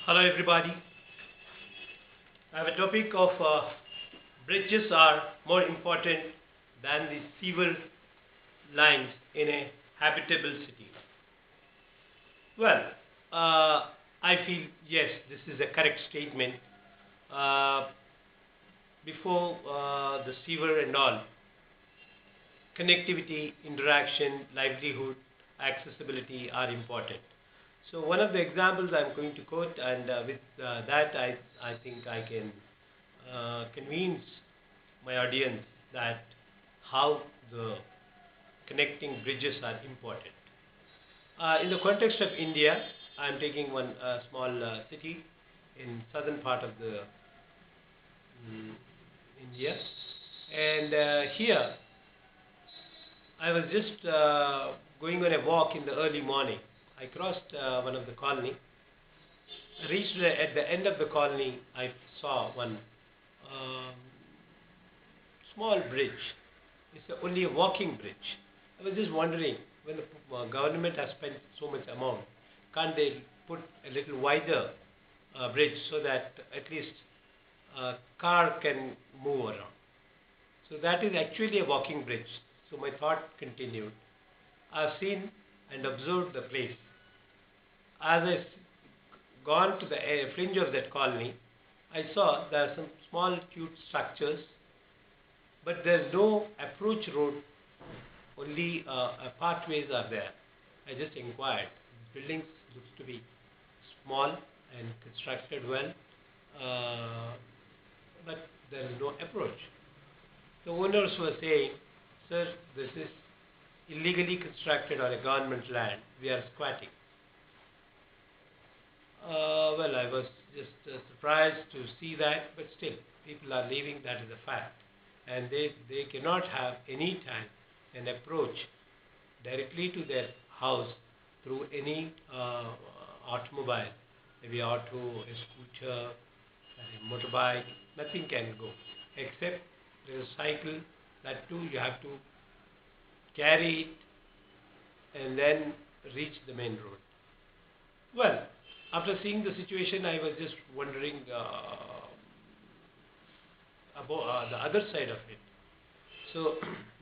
Hello everybody. I have a topic of bridges are more important than the sewer lines in a habitable city. Well, I feel yes, this is a correct statement. Uh, Before the sewer and all, connectivity, interaction, livelihood, accessibility are important. So one of the examples I'm going to quote, and with that I think I can convince my audience that how the connecting bridges are important. In the context of India, I'm taking one small city in southern part of the India, and here I was just going on a walk in the early morning. I crossed one of the colony. I reached at the end of the colony. I saw one um, small bridge. It's only a walking bridge. I was just wondering, when the government has spent so much amount, can't they put a little wider bridge so that at least a car can move around? So that is actually a walking bridge. So my thought continued. I've seen and observed the place. As I gone to the fringe of that colony, I saw there are some small cute structures, but there's no approach road, only pathways are there. I just inquired. Buildings looks to be small and constructed well, uh, but there is no approach. The owners were saying, sir, this is illegally constructed on a government land. We are squatting. Well, I was just surprised to see that, but still, people are leaving, that is a fact. And they cannot have any time an approach directly to their house through any automobile, maybe auto, a scooter, a motorbike, nothing can go except there is a cycle. That too you have to carry it and then reach the main road. Well, after seeing the situation, I was just wondering about the other side of it. So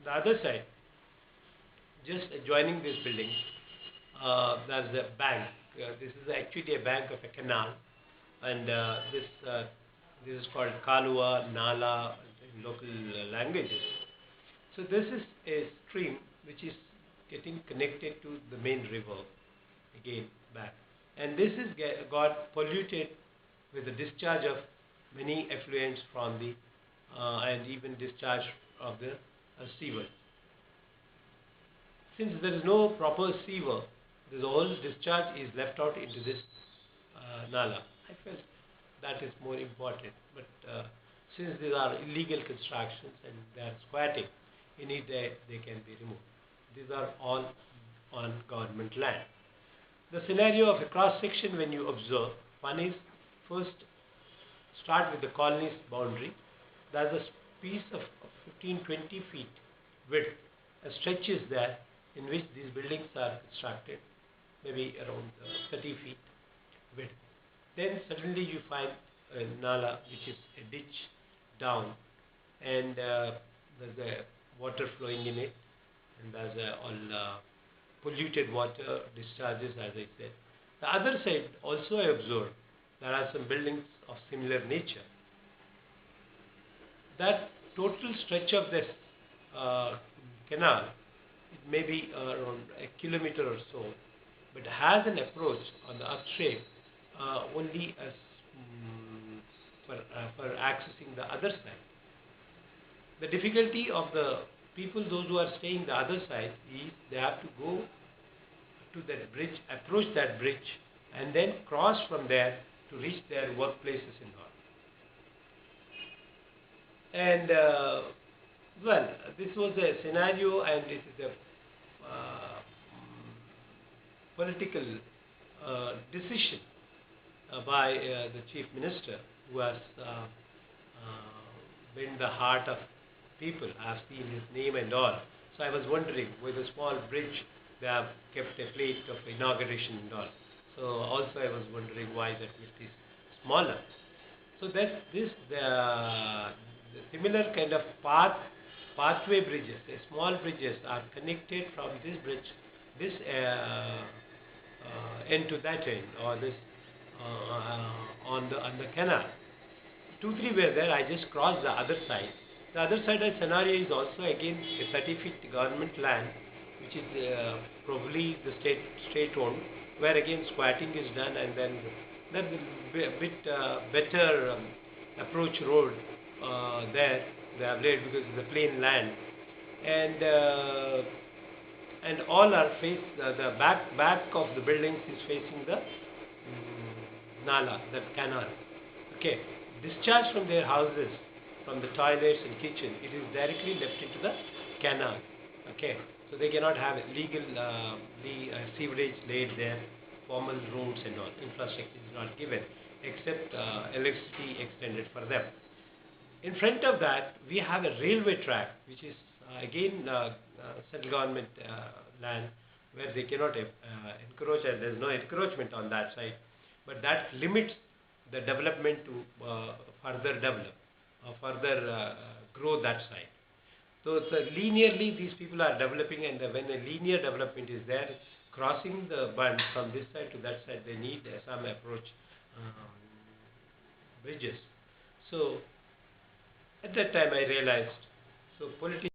the other side, just adjoining this building, there's a bank. This is actually a bank of a canal, and this is called Kalua, Nala in local languages. So this is a stream which is getting connected to the main river again back, and this is got polluted with the discharge of many effluents from the and even discharge of the sewer. Since there is no proper sewer, the whole discharge is left out into this nala. I felt that is more important. But since these are illegal constructions and they are squatting, any day they can be removed. These are all on government land. The scenario of a cross section when you observe, one is first start with the colony's boundary. There is a piece of 15-20 feet width. A stretch is there in which these buildings are constructed, maybe around 30 feet width. Then suddenly you find a nala, which is a ditch down, and there's a water flowing in it, and there's all polluted water discharges, as I said. The other side also I observed there are some buildings of similar nature. That total stretch of this canal, it may be around a kilometer or so, but has an approach on the upstream only as for accessing the other side. The difficulty of the people, those who are staying the other side, is they have to go to that bridge, approach that bridge, and then cross from there to reach their workplaces and all. And well, this was a scenario, and this is a political decision by the chief minister, who has been the heart of people. I have seen his name and all. So I was wondering, with a small bridge, they have kept a plate of inauguration and all. So also I was wondering why that width is smaller. So that the similar kind of pathway bridges, small bridges are connected from this bridge, this end to that end, or this on the canal. 2-3 were there. I just crossed the other side. The other side of scenario is also again a 30 feet government land, which is probably the state owned, where again squatting is done, and then there's a bit better approach road there they have laid because it's a plain land, and all are the back of the buildings is facing the nala, that canal. Okay, discharge from their houses, from the toilets and kitchen, it is directly left into the canal. Okay, so they cannot have legal sewerage laid there, formal roads and all. Infrastructure is not given except electricity extended for them. In front of that, we have a railway track, which is again central government land, where they cannot encroach, and there is no encroachment on that side, but that limits the development to further develop, further grow that side. So linearly these people are developing, and when a linear development is there, crossing the bund from this side to that side, they need some approach bridges. So at that time I realized, so politics